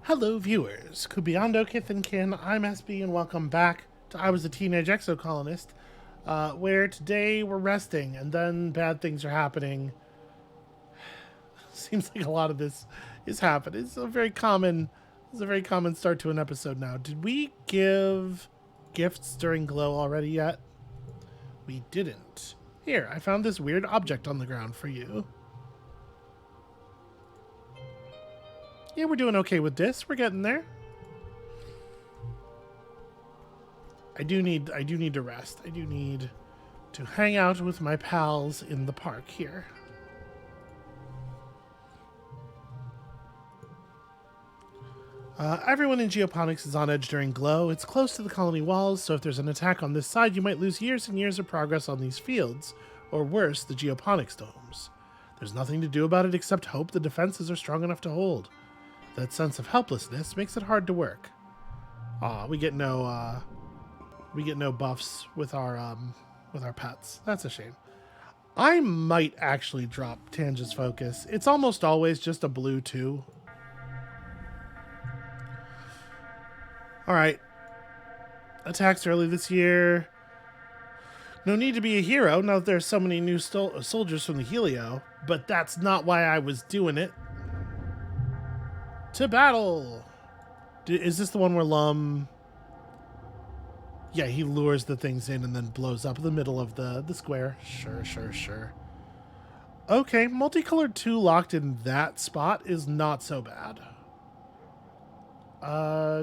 Hello, viewers. Kubiando, Kith and Kin, I'm SB, and welcome back to I Was A Teenage Exocolonist, where today we're resting, and then bad things are happening. Seems like a lot of this is happening. It's a very common start to an episode now. Did we give gifts during Glow already yet? We didn't. Here, I found this weird object on the ground for you. Yeah, we're doing okay with this. We're getting there. I do need to rest. I do need to hang out with my pals in the park here. Everyone in geoponics is on edge during Glow. It's close to the colony walls, so if there's an attack on this side, you might lose years and years of progress on these fields, or worse, the geoponics domes. There's nothing to do about it except hope the defenses are strong enough to hold. That sense of helplessness makes it hard to work. We get no buffs with our pets. That's a shame. I might actually drop Tanja's focus. It's almost always just a blue 2. Alright. Attacks early this year. No need to be a hero now that there's so many new soldiers from the Helio, but that's not why I was doing it. To battle! Is this the one where Lum... Yeah, he lures the things in and then blows up the middle of the square. Sure. Okay, multicolored 2 locked in that spot is not so bad.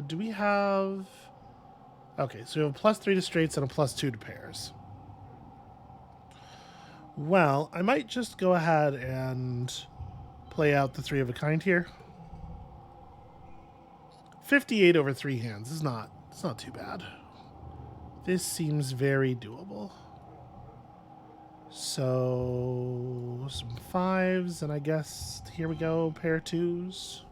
Do we have... Okay, so we have a +3 to straights and a +2 to pairs. Well, I might just go ahead and play out the 3 of a kind here. 58 over 3 hands is it's not too bad. This seems very doable. So some 5s, and I guess here we go, pair 2s.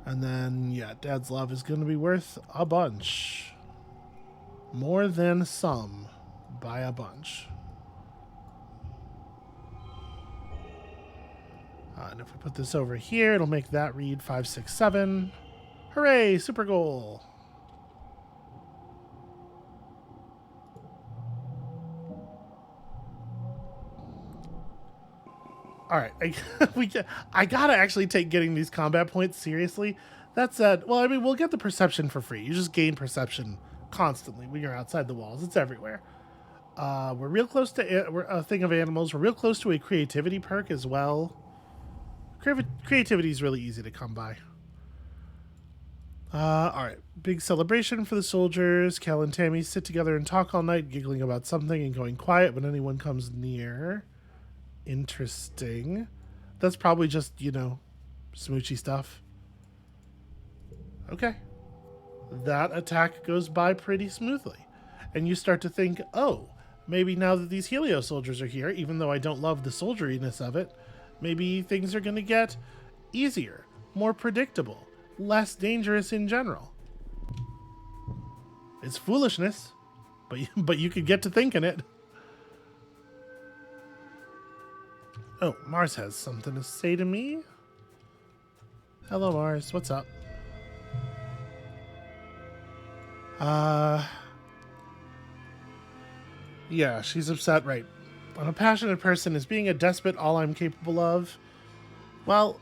And then, yeah, Dad's Love is going to be worth a bunch. More than some by a bunch. And if we put this over here, it'll make that read 5, 6, 7. Hooray, super goal. All right, I gotta actually take getting these combat points seriously. That said, well, I mean, we'll get the perception for free. You just gain perception constantly when you're outside the walls. It's everywhere. We're real close to a thing of animals. We're real close to a creativity perk as well. Creativity is really easy to come by. All right, big celebration for the soldiers. Cal and Tammy sit together and talk all night, giggling about something and going quiet when anyone comes near. Interesting. That's probably just, smoochy stuff. Okay. That attack goes by pretty smoothly. And you start to think, oh, maybe now that these Helio soldiers are here, even though I don't love the soldieriness of it, maybe things are going to get easier, more predictable, less dangerous in general. It's foolishness, but you could get to thinking it. Oh, Mars has something to say to me. Hello, Mars. What's up? Yeah, she's upset, right? When a passionate person is being a despot all I'm capable of, well,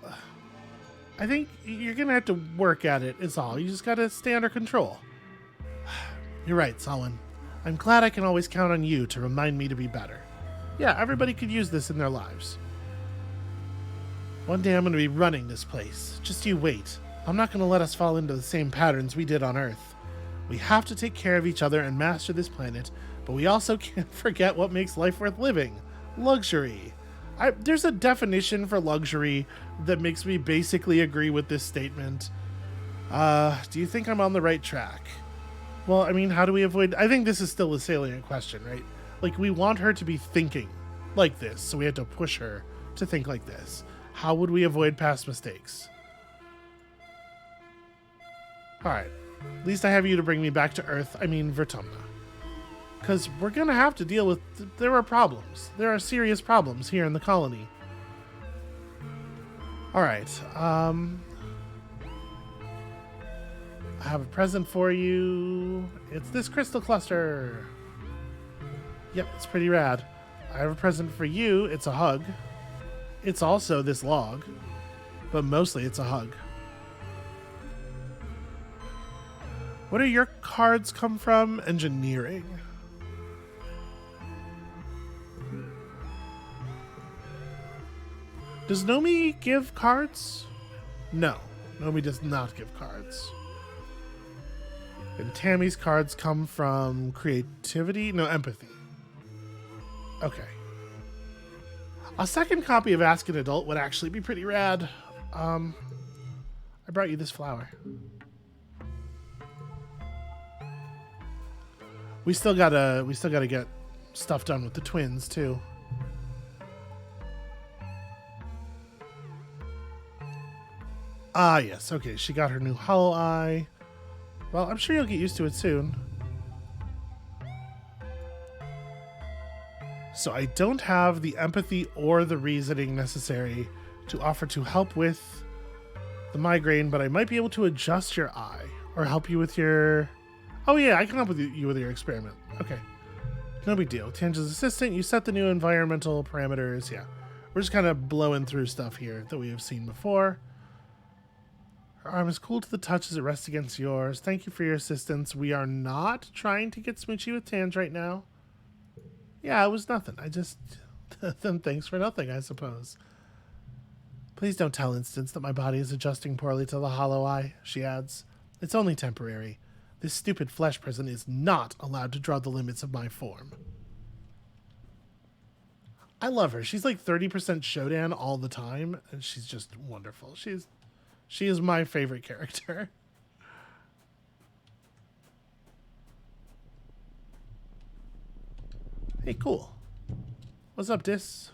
I think you're going to have to work at it, is all. You just got to stay under control. You're right, Solon. I'm glad I can always count on you to remind me to be better. Yeah, everybody could use this in their lives. One day I'm going to be running this place. Just you wait. I'm not going to let us fall into the same patterns we did on Earth. We have to take care of each other and master this planet, but we also can't forget what makes life worth living. Luxury. There's a definition for luxury that makes me basically agree with this statement. Do you think I'm on the right track? Well, I mean, how do we avoid... I think this is still a salient question, right? Like, we want her to be thinking like this, so we have to push her to think like this. How would we avoid past mistakes? Alright. At least I have you to bring me back to Earth. I mean, Vertumna. Because we're going to have to deal with... There are problems. There are serious problems here in the colony. All right. I have a present for you. It's this crystal cluster. Yep, it's pretty rad. I have a present for you. It's a hug. It's also this log, but mostly it's a hug. What do your cards come from? Engineering. Does Nomi give cards? No, Nomi does not give cards. And Tammy's cards come from creativity? No, empathy. Okay. A second copy of Ask an Adult would actually be pretty rad. I brought you this flower. We still gotta get stuff done with the twins too. Ah, yes. Okay, she got her new hollow eye. Well, I'm sure you'll get used to it soon. So I don't have the empathy or the reasoning necessary to offer to help with the migraine, but I might be able to adjust your eye or help you with your... Oh yeah, I can help with you with your experiment. Okay. No big deal. Tange's assistant, you set the new environmental parameters. Yeah. We're just kind of blowing through stuff here that we have seen before. Her arm is cool to the touch as it rests against yours. Thank you for your assistance. We are not trying to get smoochy with Tange right now. Yeah, it was nothing. I just... then thanks for nothing, I suppose. Please don't tell Instance that my body is adjusting poorly to the hollow eye, she adds. It's only temporary. This stupid flesh prison is not allowed to draw the limits of my form. I love her. She's like 30% Shodan all the time, and she's just wonderful. She is my favorite character. Hey, cool. What's up, Dis?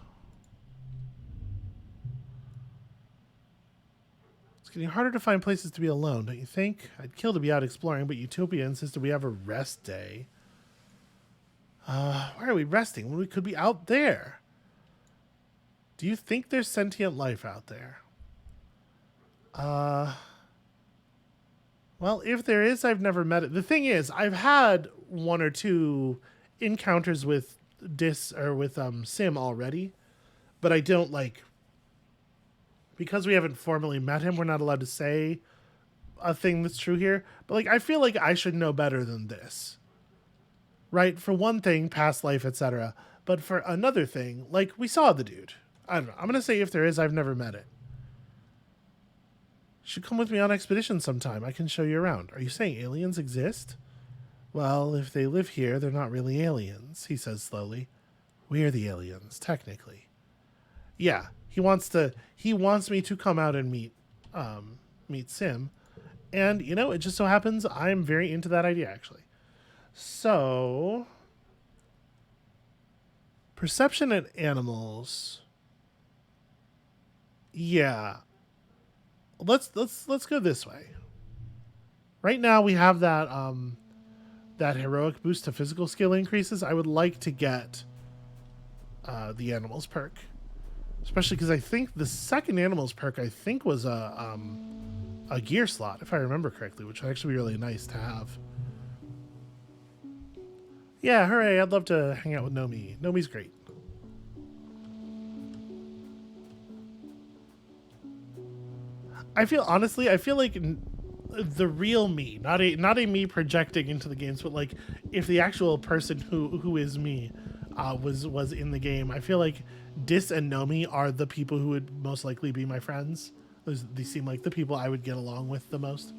It's getting harder to find places to be alone, don't you think? I'd kill to be out exploring, but Utopia insisted we have a rest day. Why are we resting when we could be out there? Do you think there's sentient life out there? Well, if there is, I've never met it. The thing is, I've had one or two encounters with Dis or with Sim already, but I don't like, because we haven't formally met him, we're not allowed to say a thing that's true here. But like, I feel like I should know better than this, right? For one thing, past life, etc. But for another thing, like, we saw the dude. I don't know. I'm gonna say if there is, I've never met it. Should come with me on expedition sometime. I can show you around. Are you saying aliens exist? Well, if they live here, they're not really aliens, he says slowly. We're the aliens, technically. Yeah, he wants me to come out and meet Sim. And, you know, it just so happens I'm very into that idea, actually. So, perception and animals. Yeah. Let's go this way. Right now we have that that heroic boost to physical skill increases. I would like to get the animals perk, especially because I think the second animals perk was a gear slot, if I remember correctly, which would actually be really nice to have. Yeah, hooray! I'd love to hang out with Nomi. Nomi's great. I feel like the real me, not a me projecting into the games, but like if the actual person who is me was in the game, I feel like Dis and Nomi are the people who would most likely be my friends. They seem like the people I would get along with the most.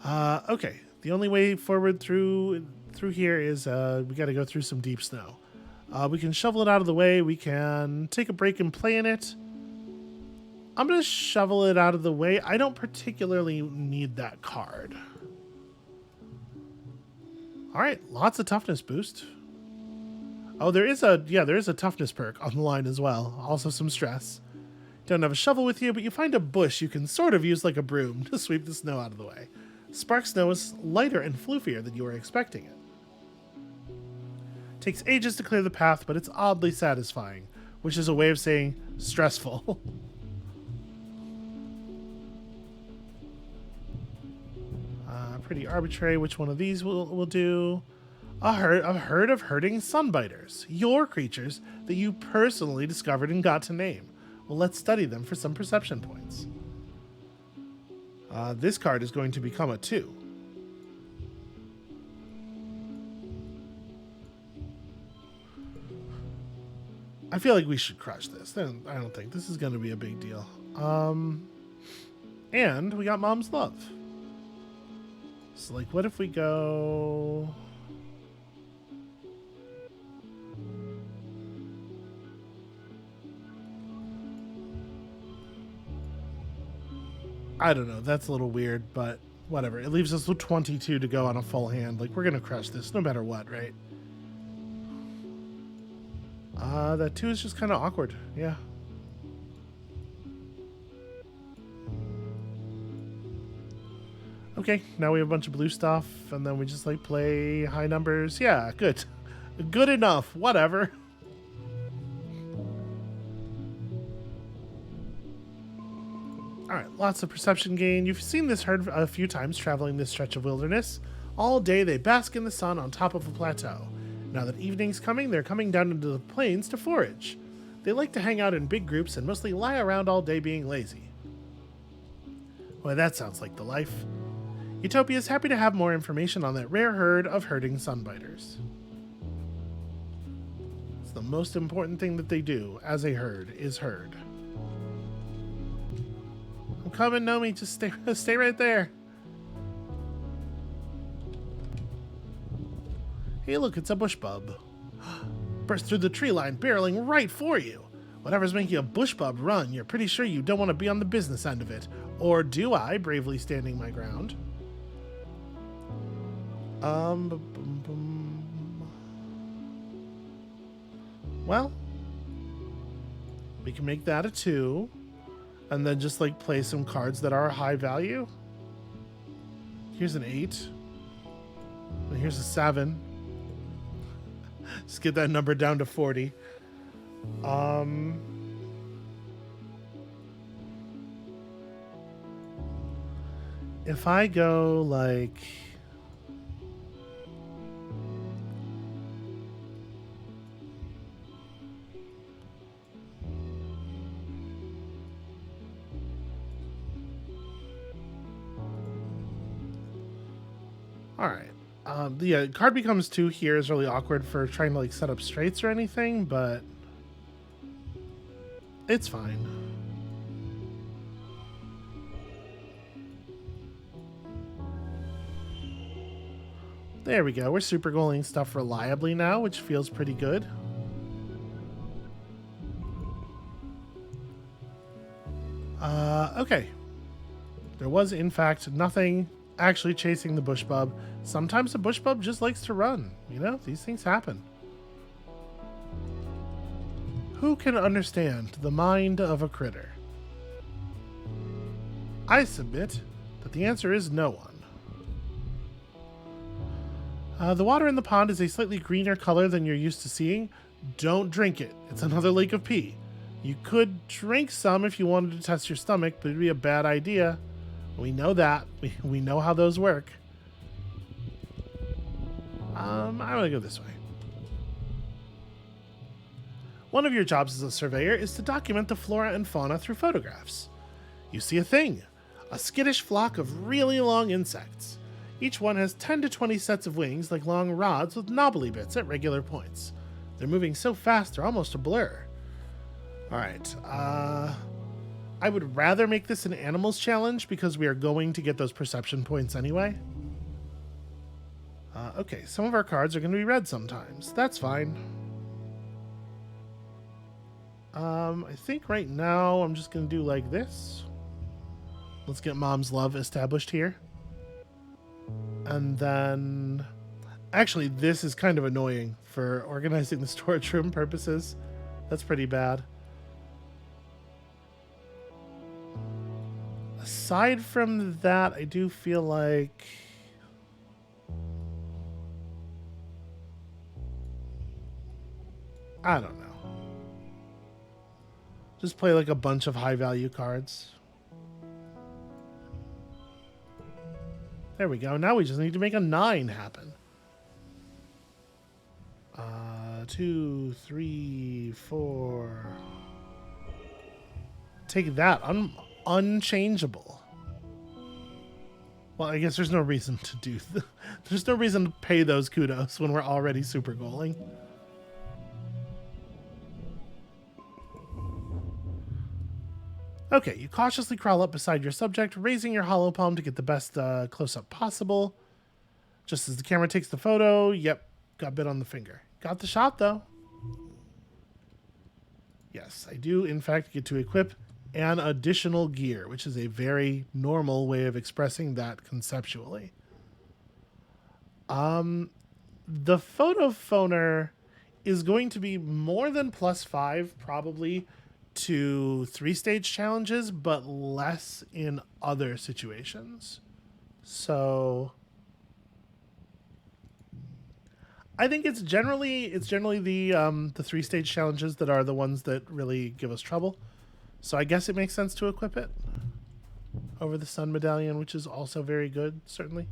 Okay, the only way forward through here is we got to go through some deep snow. We can shovel it out of the way. We can take a break and play in it. I'm going to shovel it out of the way. I don't particularly need that card. All right, lots of toughness boost. Oh, there is a toughness perk on the line as well. Also some stress. Don't have a shovel with you, but you find a bush you can sort of use like a broom to sweep the snow out of the way. Spark snow is lighter and floofier than you were expecting it. Takes ages to clear the path, but it's oddly satisfying, which is a way of saying stressful. pretty arbitrary which one of these will do. A herd of herding sunbiters, your creatures that you personally discovered and got to name. Well, let's study them for some perception points. This card is going to become a 2. I feel like we should crush this. I don't think this is going to be a big deal. And we got Mom's Love. So, like, what if we go... I don't know. That's a little weird, but whatever. It leaves us with 22 to go on a full hand. Like, we're going to crush this no matter what, right? That 2 is just kind of awkward. Yeah. Okay, now we have a bunch of blue stuff, and then we just, like, play high numbers. Yeah, good. Good enough. Whatever. Alright, lots of perception gain. You've seen this herd a few times traveling this stretch of wilderness. All day they bask in the sun on top of a plateau. Now that evening's coming, they're coming down into the plains to forage. They like to hang out in big groups and mostly lie around all day being lazy. Well, that sounds like the life. Utopia is happy to have more information on that rare herd of herding sunbiters. It's the most important thing that they do as a herd is herd. I'm coming, Nomi. Just stay right there. Hey, look, it's a bush bub. Burst through the tree line, barreling right for you. Whatever's making a bush bub run, you're pretty sure you don't want to be on the business end of it. Or do I, bravely standing my ground? Well, we can make that a 2. And then just, like, play some cards that are high value. Here's an 8. And here's a 7. Just get that number down to 40. If I go, like... Alright. Yeah, card becomes 2 here is really awkward for trying to, like, set up straights or anything, but it's fine. There we go. We're super goaling stuff reliably now, which feels pretty good. Okay. There was, in fact, nothing actually chasing the bush bub. Sometimes the bush bub just likes to run. You know, these things happen. Who can understand the mind of a critter? I submit that the answer is no one. The water in the pond is a slightly greener color than you're used to seeing. Don't drink it. It's another lake of pee. You could drink some if you wanted to test your stomach, but it'd be a bad idea. We know that. We know how those work. I'm gonna go this way. One of your jobs as a surveyor is to document the flora and fauna through photographs. You see a thing, a skittish flock of really long insects. Each one has 10 to 20 sets of wings like long rods with knobbly bits at regular points. They're moving so fast they're almost a blur. Alright, I would rather make this an animals challenge because we are going to get those perception points anyway. Okay, some of our cards are going to be red sometimes. That's fine. I think right now I'm just going to do like this. Let's get Mom's Love established here. And then... Actually, this is kind of annoying for organizing the storage room purposes. That's pretty bad. Aside from that, I do feel like... I don't know. Just play like a bunch of high value cards. There we go. Now we just need to make a 9 happen. 2, 3, 4. Take that. Unchangeable. Well, I guess there's no reason to do... There's no reason to pay those kudos when we're already super goaling. Okay, you cautiously crawl up beside your subject, raising your hollow palm to get the best close-up possible. Just as the camera takes the photo, yep, got bit on the finger. Got the shot, though. Yes, I do, in fact, get to equip an additional gear, which is a very normal way of expressing that conceptually. The photo phoner is going to be more than +5, probably, to 3-stage challenges, but less in other situations. So I think it's generally the 3-stage challenges that are the ones that really give us trouble. So I guess it makes sense to equip it over the Sun Medallion, which is also very good, certainly.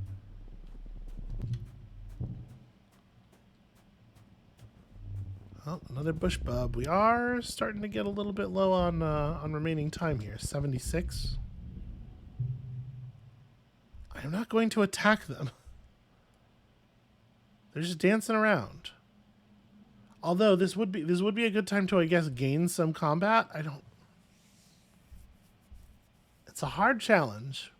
Oh, another bush bub. We are starting to get a little bit low on remaining time here. 76. I'm not going to attack them. They're just dancing around. Although this would be a good time to, I guess, gain some combat. It's a hard challenge.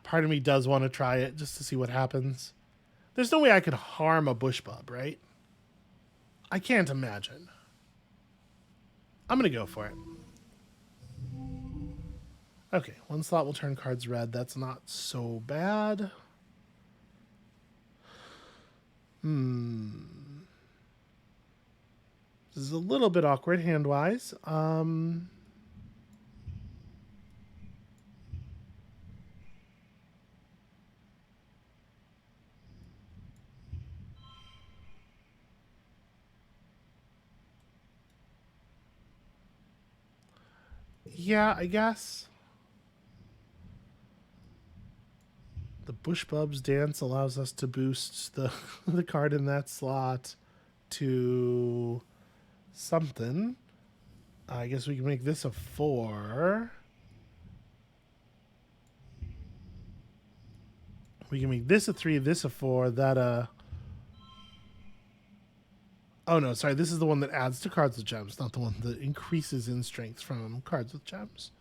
Part of me does want to try it just to see what happens. There's no way I could harm a bush bub, right? I can't imagine. I'm going to go for it. Okay, 1 slot will turn cards red. That's not so bad. This is a little bit awkward hand-wise. Yeah, I guess. The Bush Bub's dance allows us to boost the the card in that slot to something. I guess we can make this a 4. We can make this a 3, this a 4, that oh no, sorry, this is the one that adds to cards with gems, not the one that increases in strength from cards with gems.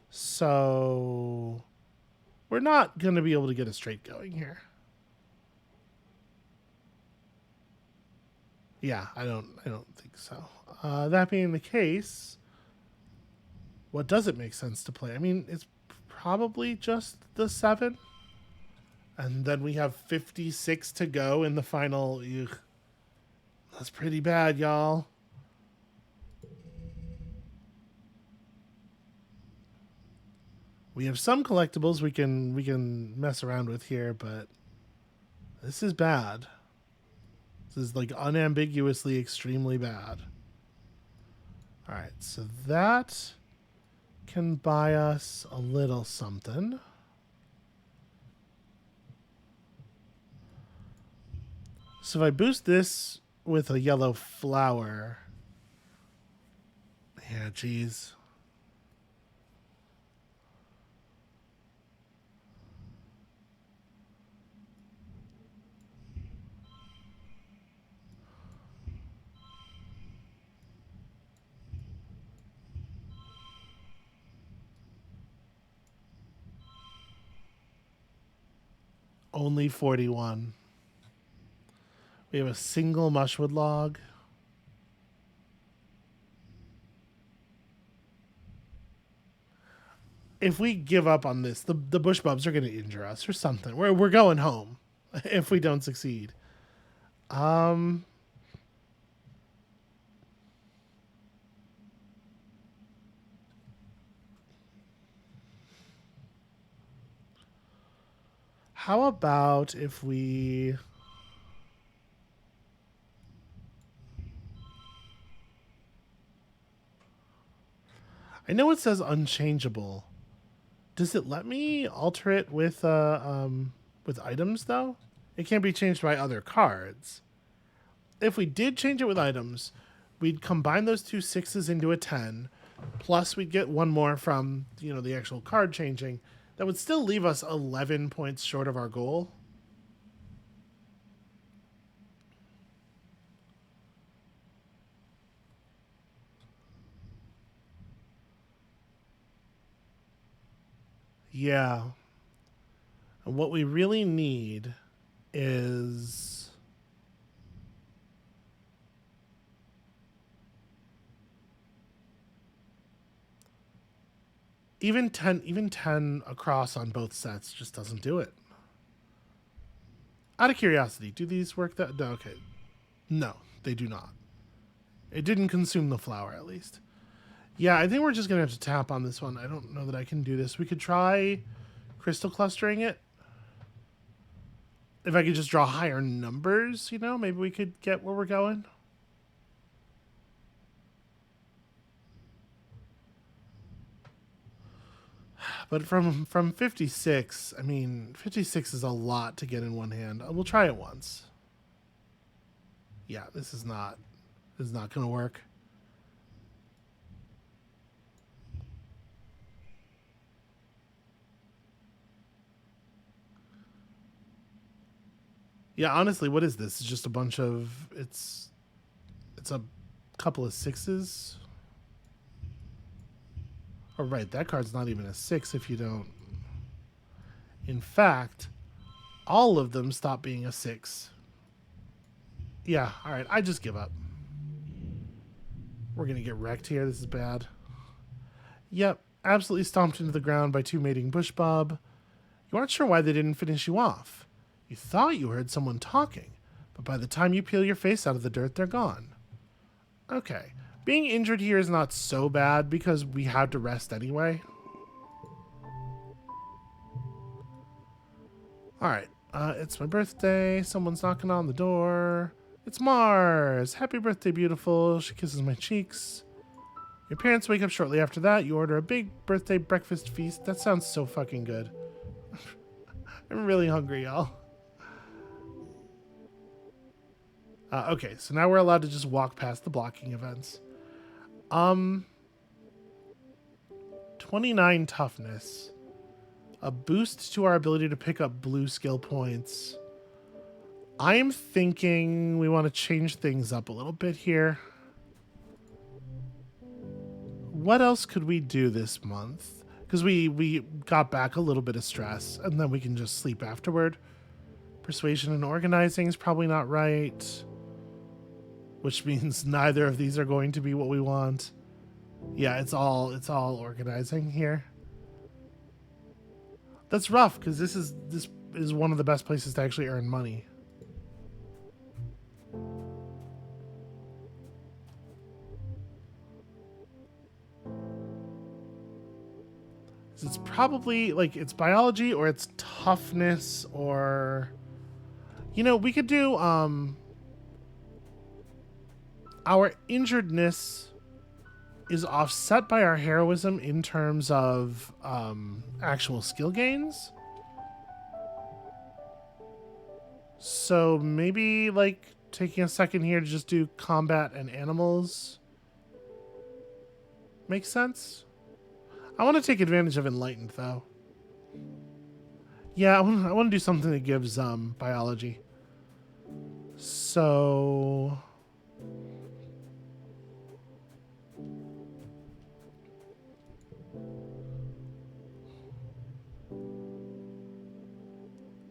So we're not going to be able to get a straight going here. Yeah, I don't think so. That being the case, what does it make sense to play? I mean, it's probably just the 7. And then we have 56 to go in the final. Ugh. That's pretty bad, y'all. We have some collectibles we can mess around with here, but this is bad. This is like unambiguously extremely bad. All right, so that can buy us a little something. So if I boost this with a yellow flower, yeah, geez. Only 41. We have a single mushwood log. If we give up on this, the bush bubs are going to injure us or something. We're going home if we don't succeed. How about if we... I know it says unchangeable, Does it let me alter it with items though? It can't be changed by other cards. If we did change it with items, we'd combine those two sixes into a 10, plus we'd get one more from, the actual card changing. That would still leave us 11 points short of our goal. Yeah. And what we really need is even 10 across on both sets just doesn't do it. Out of curiosity, do these work that no, okay. No, they do not. It didn't consume the flower at least. Yeah, I think we're just gonna have to tap on this one. I don't know that I can do this. We could try crystal clustering it. If I could just draw higher numbers, maybe we could get where we're going. But from 56, 56 is a lot to get in one hand. We'll try it once. Yeah, this is not going to work. Yeah, honestly, what is this? It's just a bunch of it's a couple of sixes. Oh, right, that card's not even a 6 if you don't. In fact, all of them stop being a 6. Yeah, all right, I just give up. We're going to get wrecked here. This is bad. Yep, absolutely stomped into the ground by two mating bush bob. You aren't sure why they didn't finish you off. You thought you heard someone talking, but by the time you peel your face out of the dirt, they're gone. Okay. Being injured here is not so bad because we had to rest anyway. Alright, it's my birthday. Someone's knocking on the door. It's Mars. Happy birthday, beautiful. She kisses my cheeks. Your parents wake up shortly after that. You order a big birthday breakfast feast. That sounds so fucking good. I'm really hungry, y'all. Okay, so now we're allowed to just walk past the blocking events. 29 toughness. A boost to our ability to pick up blue skill points. I'm thinking we want to change things up a little bit here. What else could we do this month? Because we got back a little bit of stress, and then we can just sleep afterward. Persuasion and organizing is probably not right. Which means neither of these are going to be what we want. Yeah, it's all organizing here. That's rough because this is one of the best places to actually earn money. It's probably like it's biology or it's toughness or we could do our injuredness is offset by our heroism in terms of actual skill gains. So maybe like taking a second here to just do combat and animals makes sense. I want to take advantage of enlightened though. Yeah, I want to do something that gives biology. So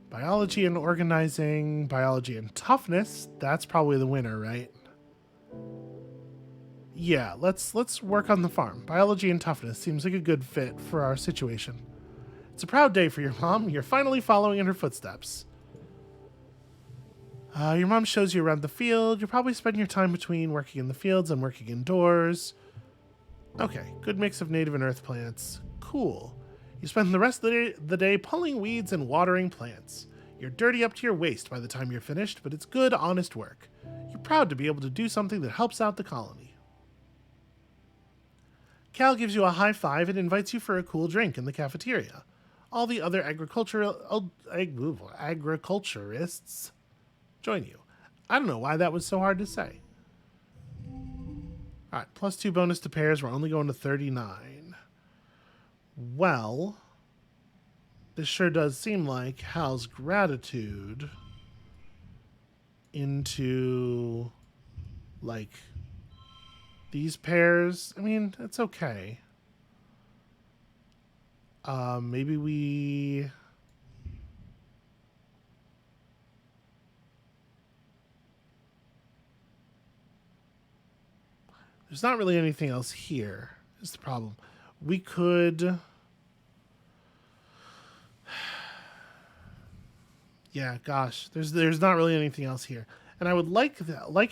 biology and organizing, biology and toughness, that's probably the winner, right? Yeah, let's work on the farm. Biology and toughness seems like a good fit for our situation. It's a proud day for your mom. You're finally following in her footsteps. Your mom shows you around the field. You're probably spending your time between working in the fields and working indoors. Okay, good mix of native and earth plants. Cool. You spend the rest of the day pulling weeds and watering plants. You're dirty up to your waist by the time you're finished, but it's good, honest work. You're proud to be able to do something that helps out the colony. Cal gives you a high five and invites you for a cool drink in the cafeteria. All the other agriculturists join you. I don't know why that was so hard to say. All right, +2 bonus to pairs. We're only going to 39. Well, this sure does seem like Hal's gratitude into, like, these pairs. I mean, it's okay. Maybe we... There's not really anything else here, is the problem. We could... Yeah, gosh, there's not really anything else here. And I would like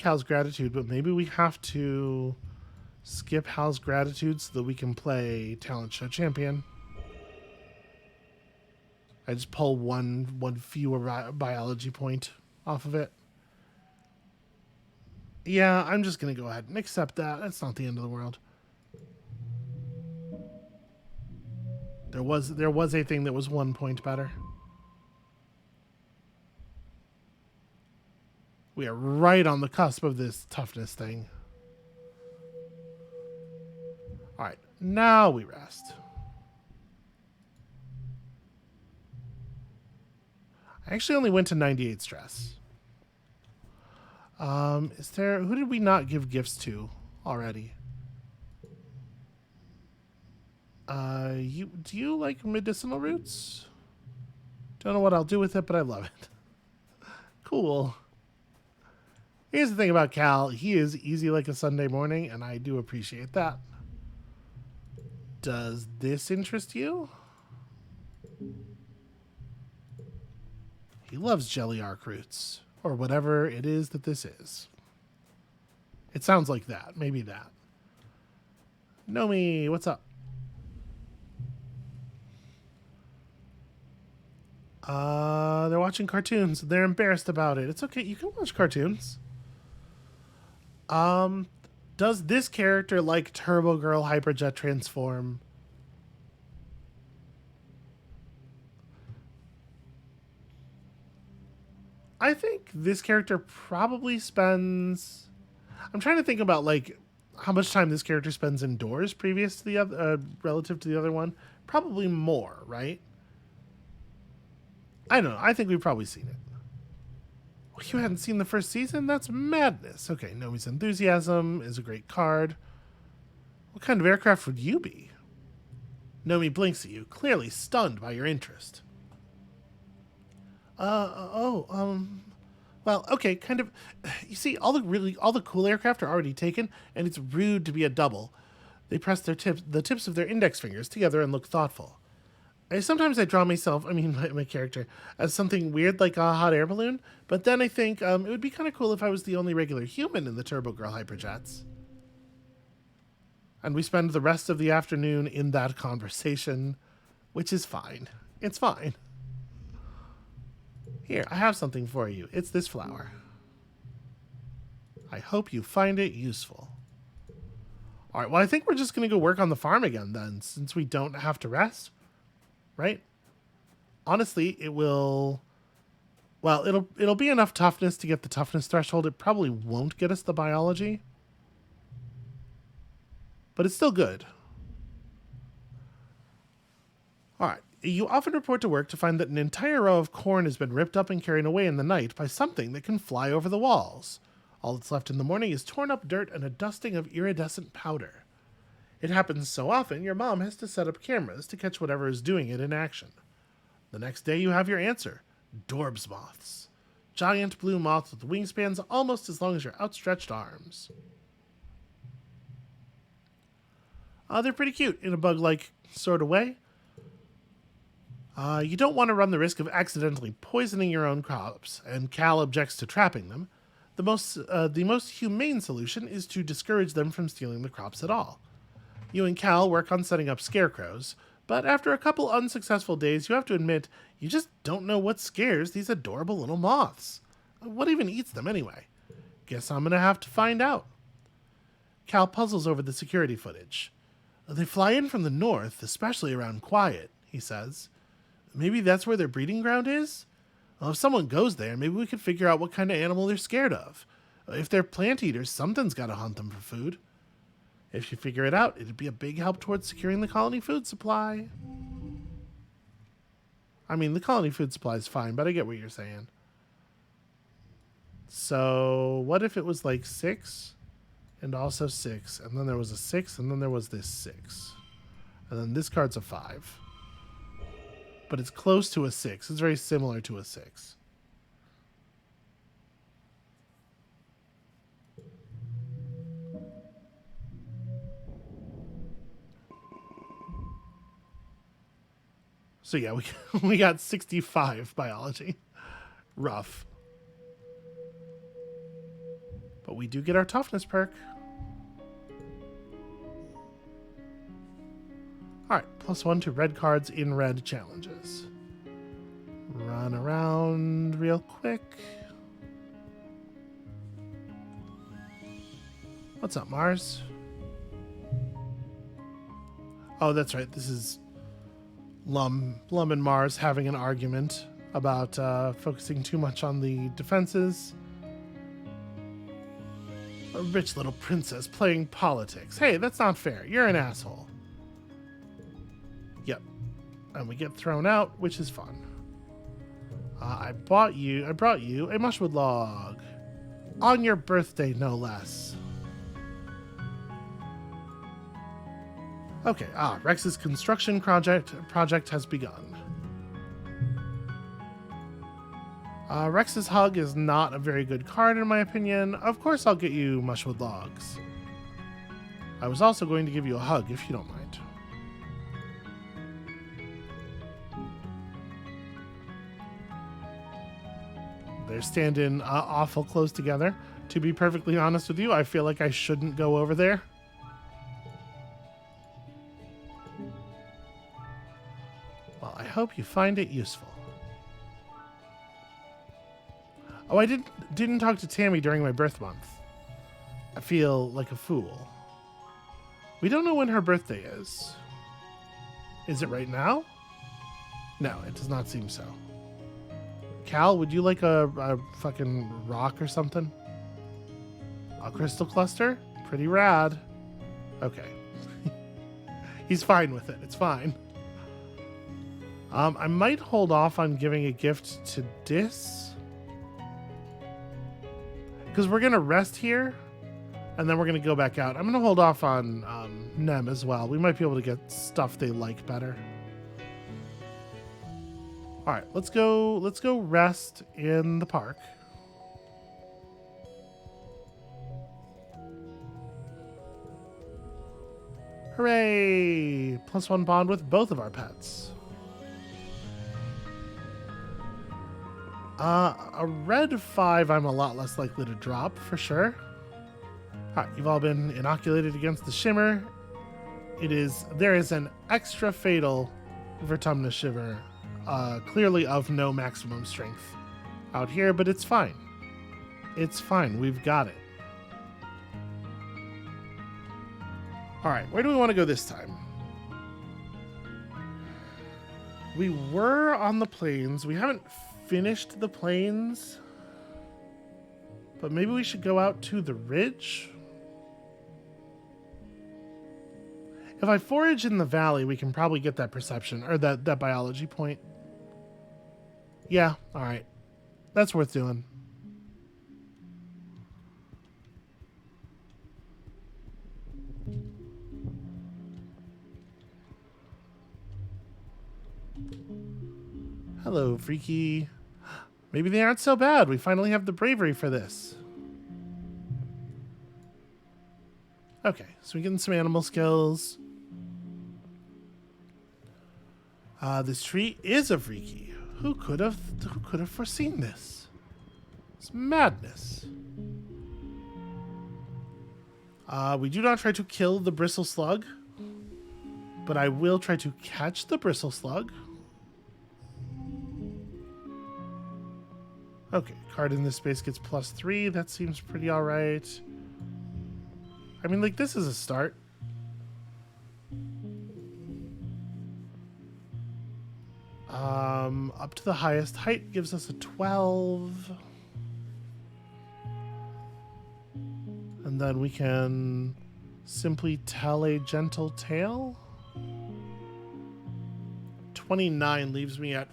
Hal's gratitude, but maybe we have to skip Hal's gratitude so that we can play Talent Show Champion. I just pull one fewer biology point off of it. Yeah, I'm just going to go ahead and accept that. That's not the end of the world. There was a thing that was 1 point better. We are right on the cusp of this toughness thing. All right, now we rest. I actually only went to 98 stress. Is there... Who did we not give gifts to already? Do you like medicinal roots? Don't know what I'll do with it, but I love it. Cool. Here's the thing about Cal. He is easy like a Sunday morning, and I do appreciate that. Does this interest you? He loves jelly arc roots, or whatever it is that this is. It sounds like that. Maybe that. Nomi, what's up? They're watching cartoons. They're embarrassed about it. It's okay. You can watch cartoons. Does this character like Turbo Girl Hyperjet transform? I think this character probably spends... I'm trying to think about, like, how much time this character spends indoors previous to the other, relative to the other one. Probably more, right? I don't know. I think we've probably seen it. Oh, you hadn't seen the first season? That's madness. Okay, Nomi's Enthusiasm is a great card. What kind of aircraft would you be? Nomi blinks at you, clearly stunned by your interest. Well, okay, kind of. You see, all the cool aircraft are already taken, and it's rude to be a double. They press the tips of their index fingers together and look thoughtful. Sometimes I draw myself, my character, as something weird like a hot air balloon, but then I think it would be kind of cool if I was the only regular human in the Turbo Girl Hyperjets. And we spend the rest of the afternoon in that conversation, which is fine. It's fine. Here, I have something for you. It's this flower. I hope you find it useful. All right, well, I think we're just going to go work on the farm again then, since we don't have to rest. Right? Honestly, it will... Well, it'll be enough toughness to get the toughness threshold. It probably won't get us the biology. But it's still good. All right. You often report to work to find that an entire row of corn has been ripped up and carried away in the night by something that can fly over the walls. All that's left in the morning is torn up dirt and a dusting of iridescent powder. It happens so often, your mom has to set up cameras to catch whatever is doing it in action. The next day you have your answer. Dorbs moths. Giant blue moths with wingspans almost as long as your outstretched arms. They're pretty cute in a bug-like sort of way. You don't want to run the risk of accidentally poisoning your own crops, and Cal objects to trapping them. The most humane solution is to discourage them from stealing the crops at all. You and Cal work on setting up scarecrows, but after a couple unsuccessful days, you have to admit you just don't know what scares these adorable little moths. What even eats them anyway? Guess I'm gonna have to find out. Cal puzzles over the security footage. They fly in from the north, especially around quiet, he says. Maybe that's where their breeding ground is? Well, if someone goes there, maybe we could figure out what kind of animal they're scared of. If they're plant eaters, something's got to hunt them for food. If you figure it out, it'd be a big help towards securing the colony food supply. I mean, the colony food supply is fine, but I get what you're saying. So, what if it was like 6 and also 6, and then there was a 6, and then there was this 6. And then this card's a 5. But it's close to a 6. It's very similar to a 6. So yeah, we got 65 biology. Rough. But we do get our toughness perk. Alright, +1 to red cards in red challenges. Run around real quick. What's up, Mars? Oh, that's right. This is Lum and Mars having an argument about focusing too much on the defenses. A rich little princess playing politics. Hey, that's not fair. You're an asshole. Yep. And we get thrown out, which is fun. I brought you a mushwood log. On your birthday, no less. Okay, Rex's construction project has begun. Rex's hug is not a very good card in my opinion. Of course I'll get you mushwood logs. I was also going to give you a hug if you don't mind. They're standing awful close together. To be perfectly honest with you, I feel like I shouldn't go over there. Well, I hope you find it useful. Oh, I didn't talk to Tammy during my birth month. I feel like a fool. We don't know when her birthday is. Is it right now? No, it does not seem so. Cal, would you like a fucking rock or something? A crystal cluster? Pretty rad. Okay. He's fine with it. It's fine. I might hold off on giving a gift to Dis. Because we're going to rest here, and then we're going to go back out. I'm going to hold off on Nem as well. We might be able to get stuff they like better. All right, let's go rest in the park. Hooray! +1 bond with both of our pets. A red 5 I'm a lot less likely to drop, for sure. Alright, you've all been inoculated against the shimmer. There is an extra fatal Vertumnus Shiver, clearly of no maximum strength out here, but it's fine. It's fine, we've got it. Alright, where do we want to go this time? We were on the plains. We haven't finished the plains, but maybe we should go out to the ridge. If I forage in the valley, we can probably get that perception or that biology point. Yeah, all right. That's worth doing. Hello, Freaky. Maybe they aren't so bad. We finally have the bravery for this. Okay, so we're getting some animal skills. This tree is a Freaky. Who could have foreseen this? It's madness. We do not try to kill the bristle slug, but I will try to catch the bristle slug. Okay, card in this space gets +3. That seems pretty alright. I mean, like, this is a start. Up to the highest height gives us a 12. And then we can simply tell a gentle tale. 29 leaves me at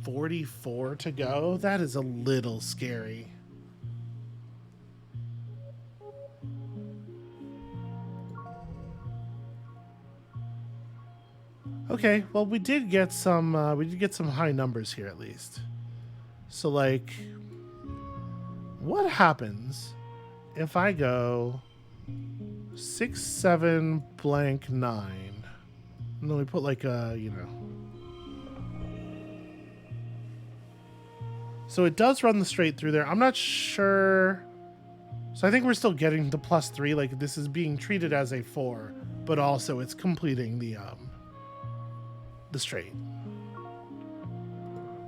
44 to go. That is a little scary. Okay, well we did get some high numbers here at least. So like, what happens if I go 6, 7, blank 9? And then we put like a, So it does run the straight through there. I'm not sure. So I think we're still getting the +3. Like this is being treated as a 4, but also it's completing the straight.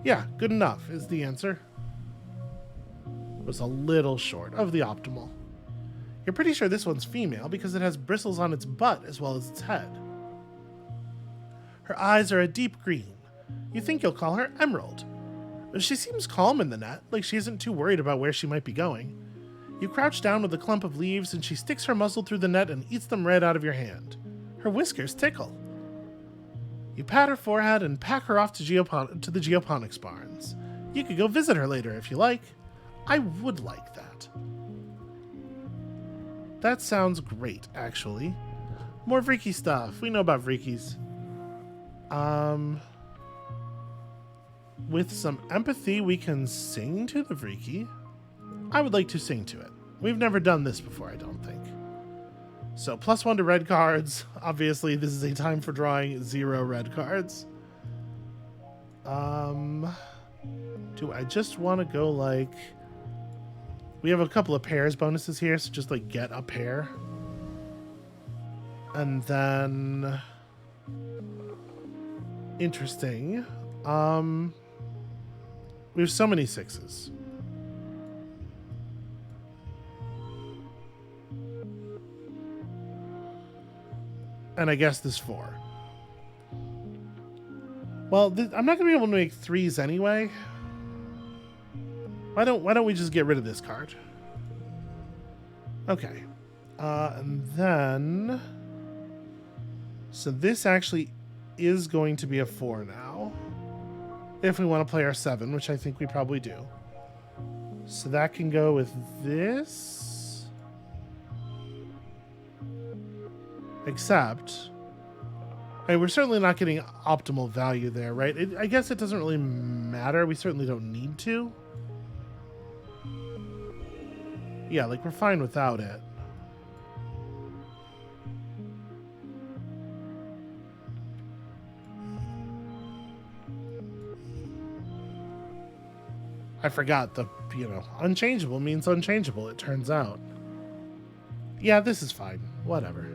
Yeah, good enough is the answer. It was a little short of the optimal. You're pretty sure this one's female because it has bristles on its butt as well as its head. Her eyes are a deep green. You think you'll call her Emerald. She seems calm in the net, like she isn't too worried about where she might be going. You crouch down with a clump of leaves and she sticks her muzzle through the net and eats them right out of your hand. Her whiskers tickle. You pat her forehead and pack her off to the geoponics barns. You could go visit her later if you like. I would like that. That sounds great, actually. More Vreeky stuff. We know about Vreekies. With some empathy, we can sing to the Vreeky. I would like to sing to it. We've never done this before, I don't think. So +1 to red cards. Obviously, this is a time for drawing 0 red cards. Do I just want to go like... We have a couple of pairs bonuses here, so just like get a pair. And then... Interesting. We have so many 6s. And I guess this 4. Well, I'm not going to be able to make 3s anyway. Why don't we just get rid of this card? Okay. And then... So this actually is going to be a 4 now. If we want to play our 7, which I think we probably do. So that can go with this. Except... I mean, we're certainly not getting optimal value there, right? I guess it doesn't really matter. We certainly don't need to. Yeah, like we're fine without it. I forgot the, unchangeable means unchangeable, it turns out. Yeah, this is fine. Whatever.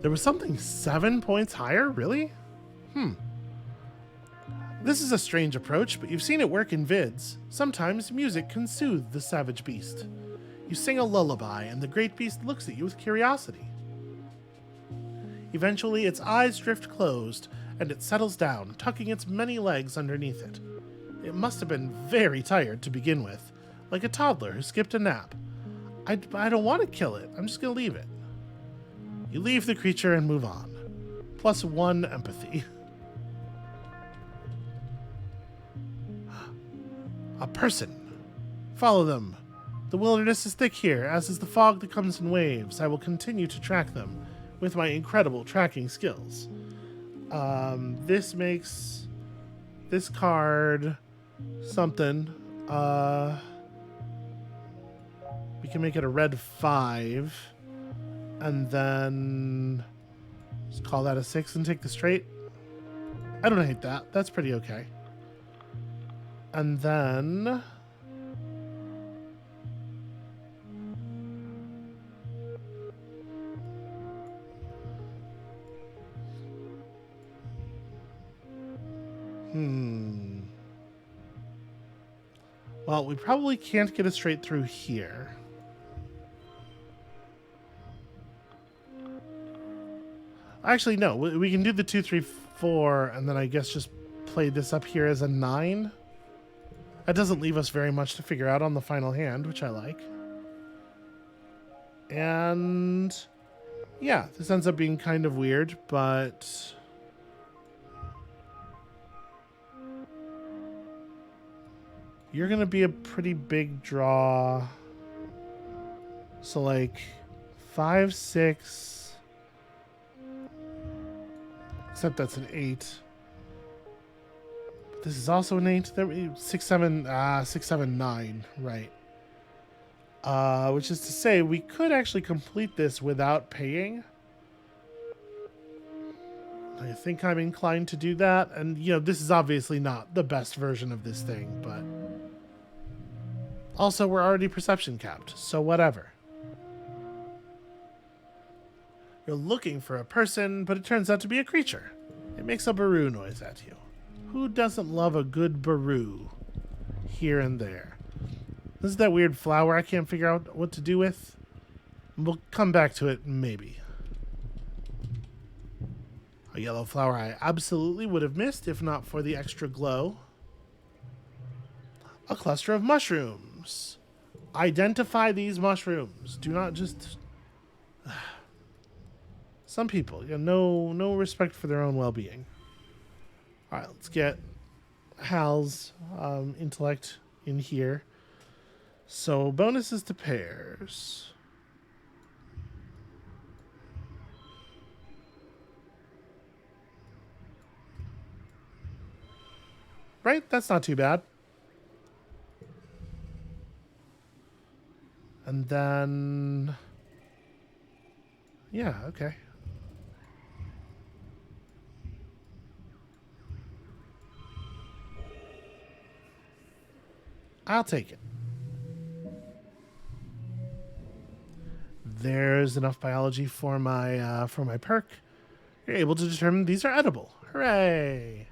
There was something 7 points higher? Really? This is a strange approach, but you've seen it work in vids. Sometimes music can soothe the savage beast. You sing a lullaby, and the great beast looks at you with curiosity. Eventually, its eyes drift closed, and it settles down, tucking its many legs underneath it. It must have been very tired to begin with, like a toddler who skipped a nap. I don't want to kill it. I'm just going to leave it. You leave the creature and move on. +1 empathy. A person. Follow them. The wilderness is thick here, as is the fog that comes in waves. I will continue to track them with my incredible tracking skills. This makes this card something. We can make it a red 5. And then just call that a 6 and take the straight. I don't hate that. That's pretty okay. And then... Well, we probably can't get it straight through here. Actually, no. We can do the 2, 3, 4, and then I guess just played this up here as a 9. That doesn't leave us very much to figure out on the final hand, which I like. And yeah, this ends up being kind of weird, but you're going to be a pretty big draw. So like 5, 6, except that's an 8. But this is also an 8. 6, 7, 6, 7, 9, right. Which is to say, we could actually complete this without paying. I think I'm inclined to do that. And, you know, this is obviously not the best version of this thing, but also we're already perception capped, so whatever. You're looking for a person, but it turns out to be a creature. It makes a baroo noise at you. Who doesn't love a good baroo here and there? This is that weird flower I can't figure out what to do with. We'll come back to it, maybe. A yellow flower I absolutely would have missed if not for the extra glow. A cluster of mushrooms. Identify these mushrooms. Do not just... Some people, you know, no respect for their own well-being. All right, let's get Hal's intellect in here. So bonuses to pairs. Right? That's not too bad. And then... yeah, okay. I'll take it. There's enough biology for my perk. You're able to determine these are edible. Hooray!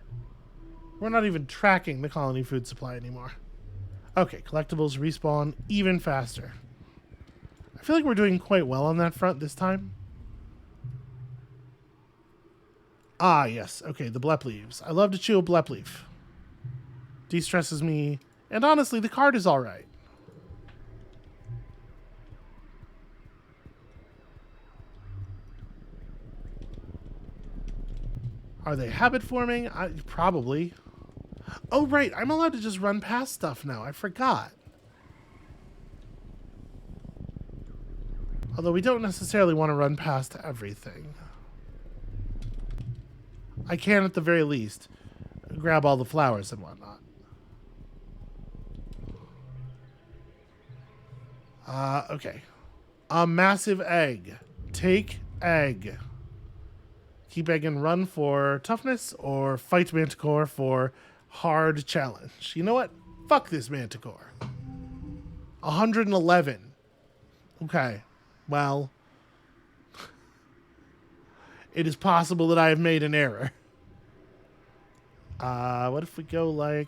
We're not even tracking the colony food supply anymore. Okay, collectibles respawn even faster. I feel like we're doing quite well on that front this time. Ah, yes. Okay, the blep leaves. I love to chew a blep leaf. De-stresses me. And honestly, the card is alright. Are they habit forming? Probably. Oh, right. I'm allowed to just run past stuff now. I forgot. Although we don't necessarily want to run past everything. I can, at the very least, grab all the flowers and whatnot. Okay. A massive egg. Take egg. Keep egg and run for toughness, or fight Manticore for hard challenge. You know what? Fuck this Manticore. 111. Okay. Well, it is possible that I have made an error. What if we go like...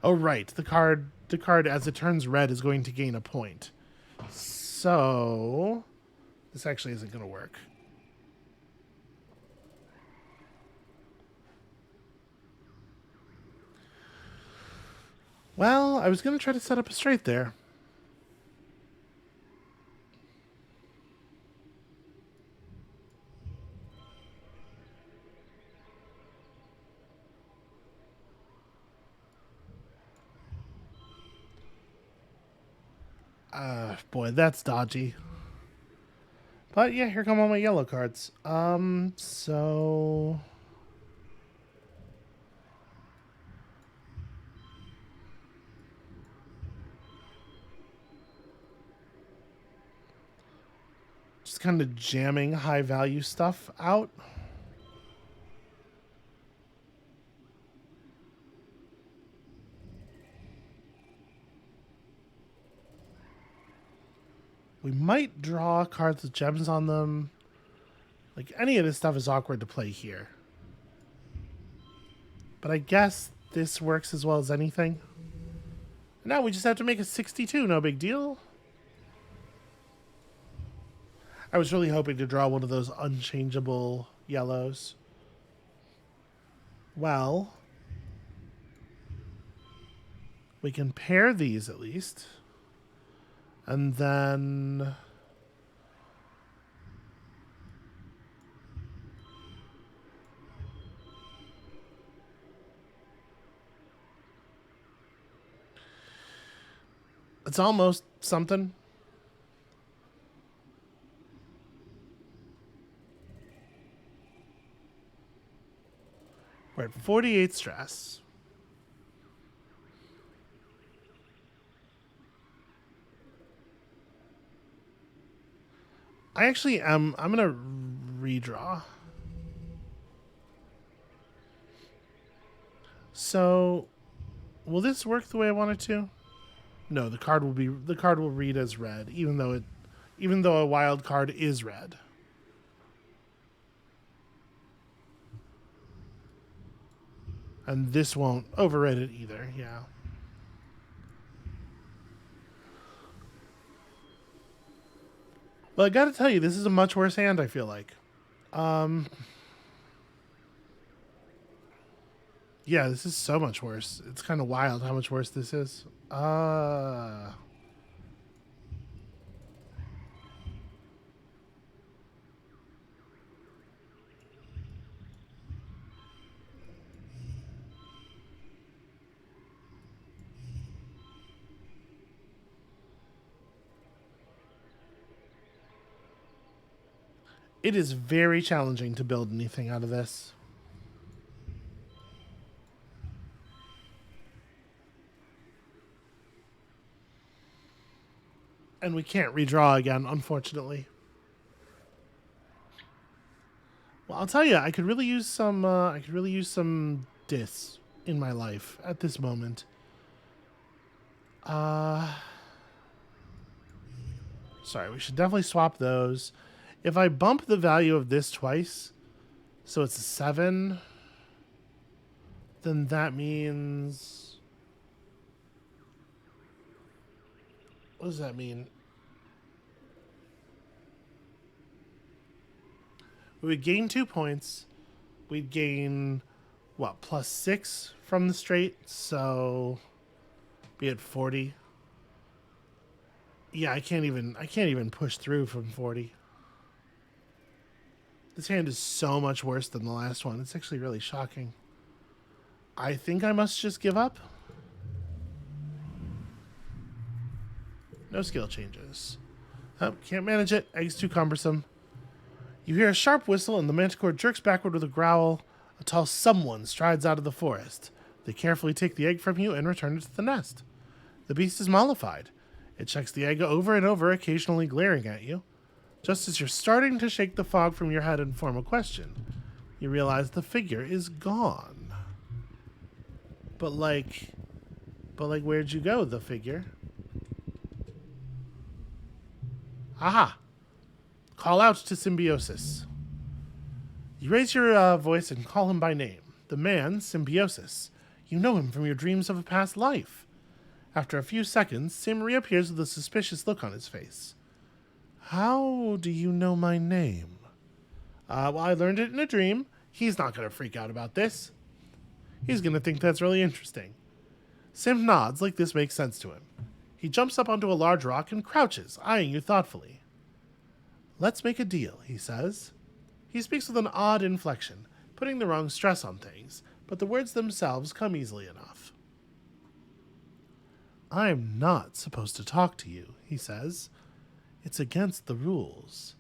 oh, right. The card, as it turns red, is going to gain a point. So, this actually isn't going to work. Well, I was going to try to set up a straight there. Boy, that's dodgy. But yeah, here come all my yellow cards. So... just kind of jamming high value stuff out. We might draw cards with gems on them. Like, any of this stuff is awkward to play here. But I guess this works as well as anything. Now we just have to make a 62, no big deal. I was really hoping to draw one of those unchangeable yellows. Well, we can pair these at least. And then... it's almost something. We're at 48 stress. I actually am... I'm going to redraw. So, will this work the way I want it to? No, the card will read as red, even though a wild card is red. And this won't override it either, yeah. Well, I gotta tell you, this is a much worse hand, I feel like. Yeah, this is so much worse. It's kind of wild how much worse this is. It is very challenging to build anything out of this. And we can't redraw again, unfortunately. Well, I'll tell you, I could really use some. Dis in my life at this moment. Sorry, we should definitely swap those. If I bump the value of this twice, so it's a 7, then that means... what does that mean? We would gain 2 points. We'd gain, what, +6 from the straight, so be at 40. Yeah, I can't even push through from 40. This hand is so much worse than the last one. It's actually really shocking. I think I must just give up. No skill changes. Oh, can't manage it. Egg's too cumbersome. You hear a sharp whistle and the manticore jerks backward with a growl. A tall someone strides out of the forest. They carefully take the egg from you and return it to the nest. The beast is mollified. It checks the egg over and over, occasionally glaring at you. Just as you're starting to shake the fog from your head and form a question, you realize the figure is gone. But where'd you go, the figure? Aha! Call out to Symbiosis. You raise your voice and call him by name. The man, Symbiosis. You know him from your dreams of a past life. After a few seconds, Sim reappears with a suspicious look on his face. How do you know my name? Well, I learned it in a dream. He's not going to freak out about this. He's going to think that's really interesting. Sim nods like this makes sense to him. He jumps up onto a large rock and crouches, eyeing you thoughtfully. Let's make a deal, he says. He speaks with an odd inflection, putting the wrong stress on things, but the words themselves come easily enough. I'm not supposed to talk to you, he says. It's against the rules.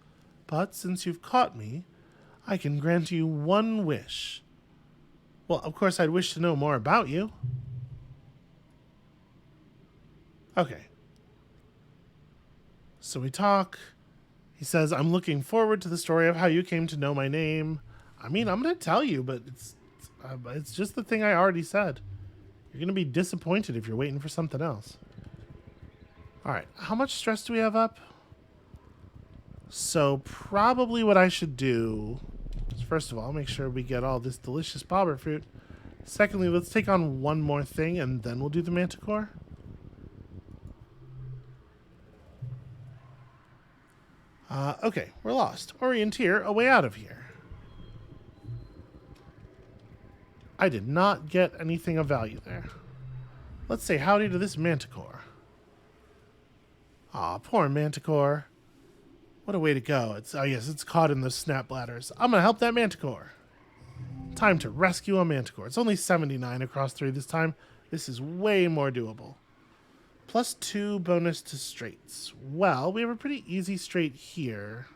But since you've caught me, I can grant you one wish. Well, of course, I'd wish to know more about you. Okay. So we talk. He says, I'm looking forward to the story of how you came to know my name. I mean, I'm going to tell you, but it's just the thing I already said. You're going to be disappointed if you're waiting for something else. All right. How much stress do we have up? So probably what I should do is, first of all, make sure we get all this delicious bobber fruit. Secondly, let's take on one more thing, and then we'll do the manticore. Okay, we're lost. Orienteer, a way out of here. I did not get anything of value there. Let's say howdy to this manticore. Aw, poor manticore. What a way to go. It's caught in those snap bladders. I'm gonna help that manticore. Time to rescue a manticore. It's only 79 across 3 this time. This is way more doable. +2 bonus to straights. Well, we have a pretty easy straight here.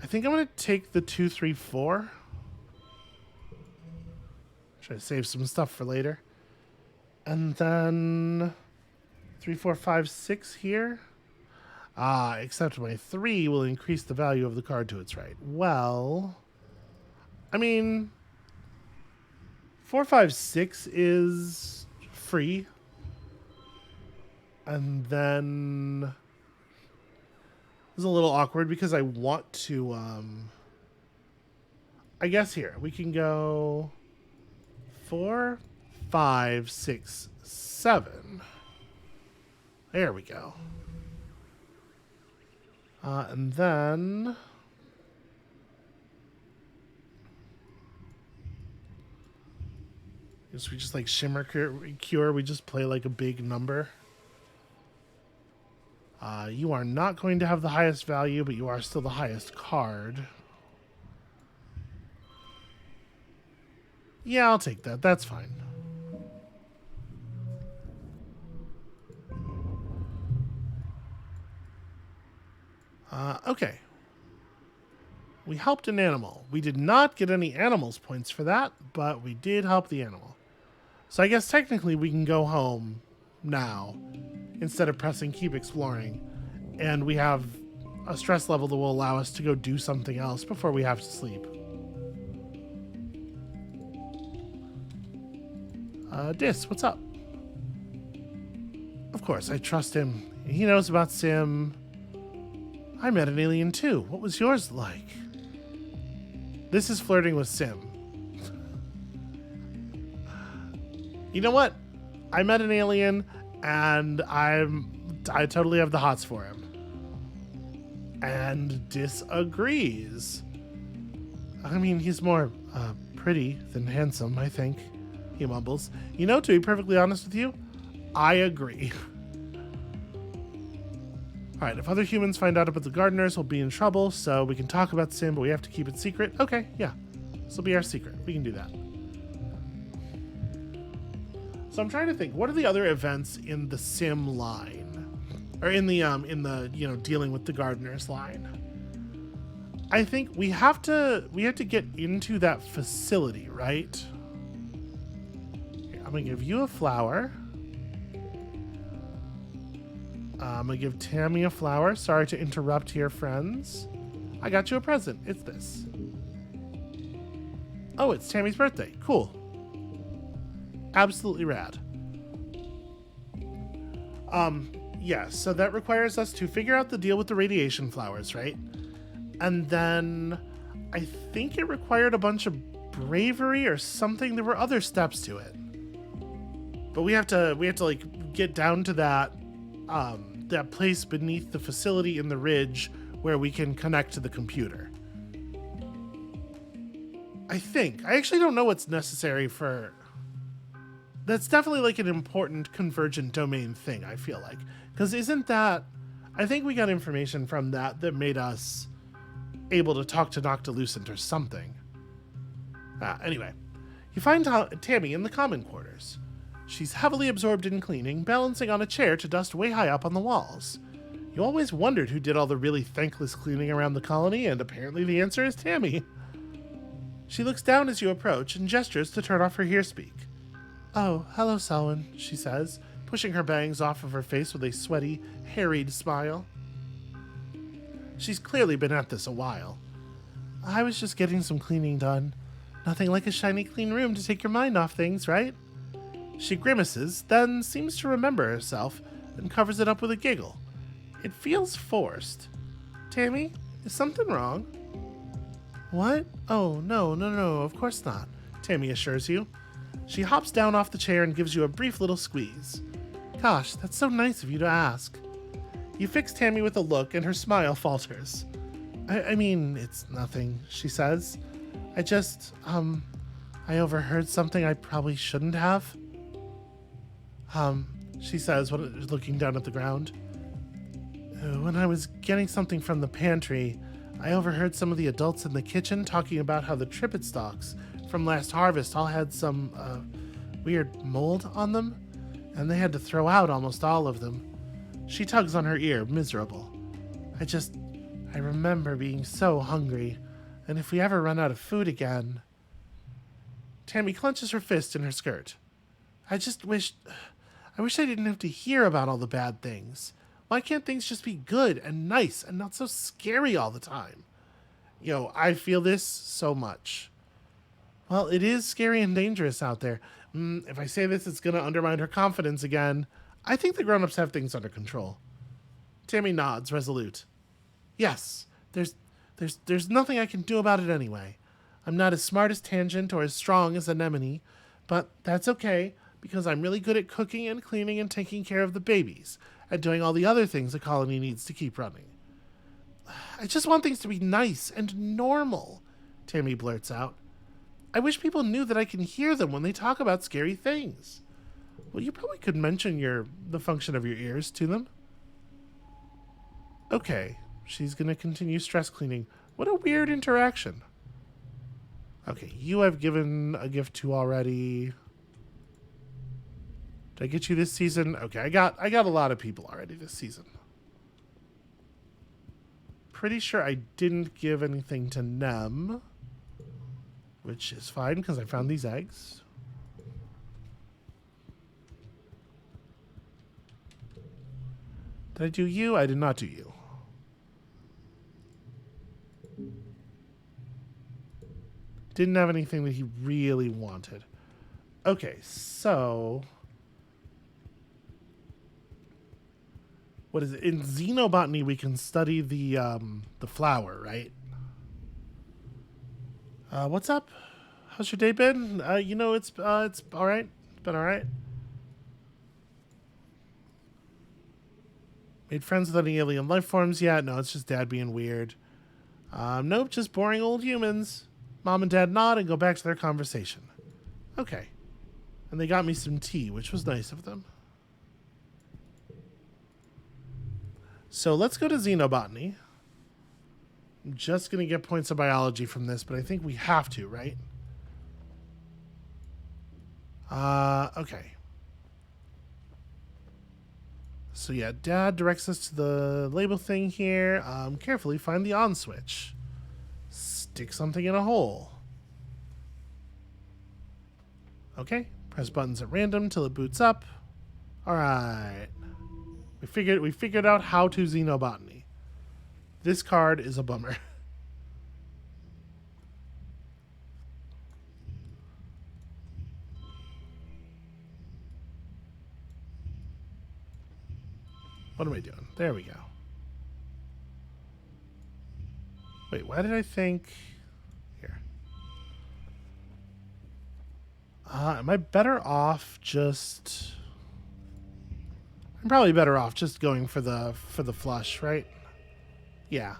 I think I'm going to take the 2, 3, 4. Try to save some stuff for later. And then 3, 4, 5, 6 here. Except my 3 will increase the value of the card to its right. Well, I mean, 4, 5, 6 is free. And then it's a little awkward because I want to, I guess here, we can go 4, 5, 6, 7. There we go. And then guess we just like Shimmer Cure. We just play like a big number. You are not going to have the highest value, but you are still the highest card. Yeah, I'll take that. That's fine. Okay. We helped an animal. We did not get any animals points for that, but we did help the animal. So I guess technically we can go home now instead of pressing keep exploring. And we have a stress level that will allow us to go do something else before we have to sleep. Dis, what's up? Of course, I trust him. He knows about Sim. I met an alien too. What was yours like? This is flirting with Sim. You know what? I met an alien and I totally have the hots for him. And disagrees. I mean, he's more pretty than handsome, I think. He mumbles. You know, to be perfectly honest with you, I agree. Alright, if other humans find out about the gardeners, we'll be in trouble, so we can talk about Sim, but we have to keep it secret. Okay, yeah. This will be our secret. We can do that. So I'm trying to think, what are the other events in the Sim line? Or in the you know, dealing with the gardeners line? I think we have to get into that facility, right? Here, I'm gonna give you a flower. I'm gonna give Tammy a flower. Sorry to interrupt here, friends. I got you a present. It's this. Oh, it's Tammy's birthday. Cool. Absolutely rad. Yeah, so that requires us to figure out the deal with the radiation flowers, right? And then I think it required a bunch of bravery or something. There were other steps to it. But we have to like get down to that that place beneath the facility in the ridge where we can connect to the computer. I think. I actually don't know what's necessary for... That's definitely like an important convergent domain thing, I feel like. Because isn't that... I think we got information from that made us able to talk to Noctilucent or something. Anyway. You find Tammy in the common quarters. She's heavily absorbed in cleaning, balancing on a chair to dust way high up on the walls. You always wondered who did all the really thankless cleaning around the colony, and apparently the answer is Tammy. She looks down as you approach and gestures to turn off her hearspeak. Oh, hello, Selwyn, she says, pushing her bangs off of her face with a sweaty, harried smile. She's clearly been at this a while. I was just getting some cleaning done. Nothing like a shiny clean room to take your mind off things, right? She grimaces, then seems to remember herself and covers it up with a giggle. It feels forced. Tammy, is something wrong? What? Oh, no, of course not, Tammy assures you. She hops down off the chair and gives you a brief little squeeze. Gosh, that's so nice of you to ask. You fix Tammy with a look and her smile falters. I mean, it's nothing, she says. I just, I overheard something I probably shouldn't have. She says, looking down at the ground. When I was getting something from the pantry, I overheard some of the adults in the kitchen talking about how the trippet stalks from last harvest all had some weird mold on them, and they had to throw out almost all of them. She tugs on her ear, miserable. I remember being so hungry, and if we ever run out of food again... Tammy clenches her fist in her skirt. I wish I didn't have to hear about all the bad things. Why can't things just be good and nice and not so scary all the time? I feel this so much. Well, it is scary and dangerous out there. If I say this, it's going to undermine her confidence again. I think the grown-ups have things under control. Tammy nods, resolute. Yes, there's nothing I can do about it anyway. I'm not as smart as Tangent or as strong as Anemone, but that's okay, because I'm really good at cooking and cleaning and taking care of the babies, and doing all the other things a colony needs to keep running. I just want things to be nice and normal, Tammy blurts out. I wish people knew that I can hear them when they talk about scary things. Well, you probably could mention the function of your ears to them. Okay, she's going to continue stress cleaning. What a weird interaction. Okay, you have given a gift to already. Did I get you this season? Okay, I got a lot of people already this season. Pretty sure I didn't give anything to Nem, which is fine because I found these eggs. Did I do you? I did not do you. Didn't have anything that he really wanted. Okay, so... What is it? In xenobotany, we can study the flower, right? What's up? How's your day been? It's all right. It's been all right. Made friends with any alien life forms yet? No, it's just Dad being weird. Nope, just boring old humans. Mom and Dad nod and go back to their conversation. Okay. And they got me some tea, which was nice of them. So let's go to xenobotany. I'm just going to get points of biology from this, but I think we have to, right? Okay. So yeah, Dad directs us to the label thing here. Carefully find the on switch. Stick something in a hole. Okay, press buttons at random till it boots up. All right. We figured out how to xenobotany. This card is a bummer. What am I doing? There we go. Wait, why did I think... Here. Am I better off just... I'm probably better off just going for the flush, right? Yeah.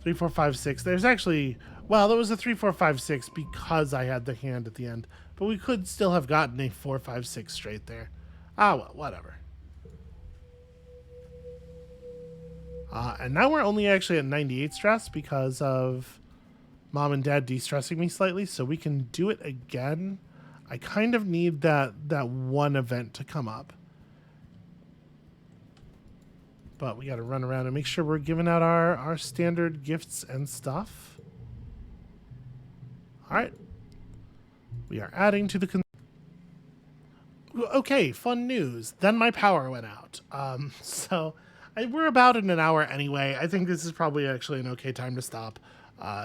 3, 4, 5, 6. There's actually... Well, there was a 3, 4, 5, 6 because I had the hand at the end. But we could still have gotten a 4, 5, 6 straight there. Ah, well, whatever. And now we're only actually at 98 stress because of Mom and Dad de-stressing me slightly, so we can do it again. I kind of need that one event to come up. But we got to run around and make sure we're giving out our standard gifts and stuff. All right. We are adding to the... Okay, fun news. Then my power went out. We're about in an hour anyway. I think this is probably actually an okay time to stop.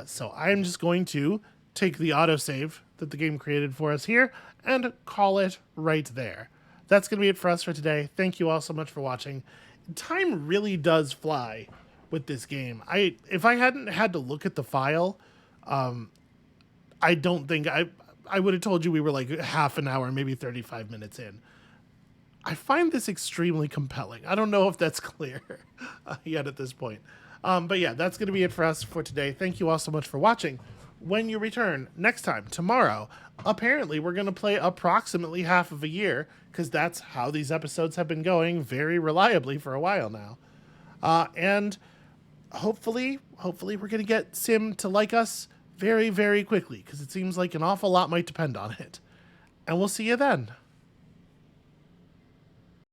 So I'm just going to take the autosave that the game created for us here and call it right there. That's going to be it for us for today. Thank you all so much for watching. Time really does fly with this game. If I hadn't had to look at the file, I don't think I would have told you we were like half an hour, maybe 35 minutes in. I find this extremely compelling. I don't know if that's clear yet at this point. But yeah, that's going to be it for us for today. Thank you all so much for watching. When you return next time, tomorrow, apparently we're going to play approximately half of a year, because that's how these episodes have been going very reliably for a while now. And hopefully we're going to get Sim to like us very, very quickly, because it seems like an awful lot might depend on it. And we'll see you then.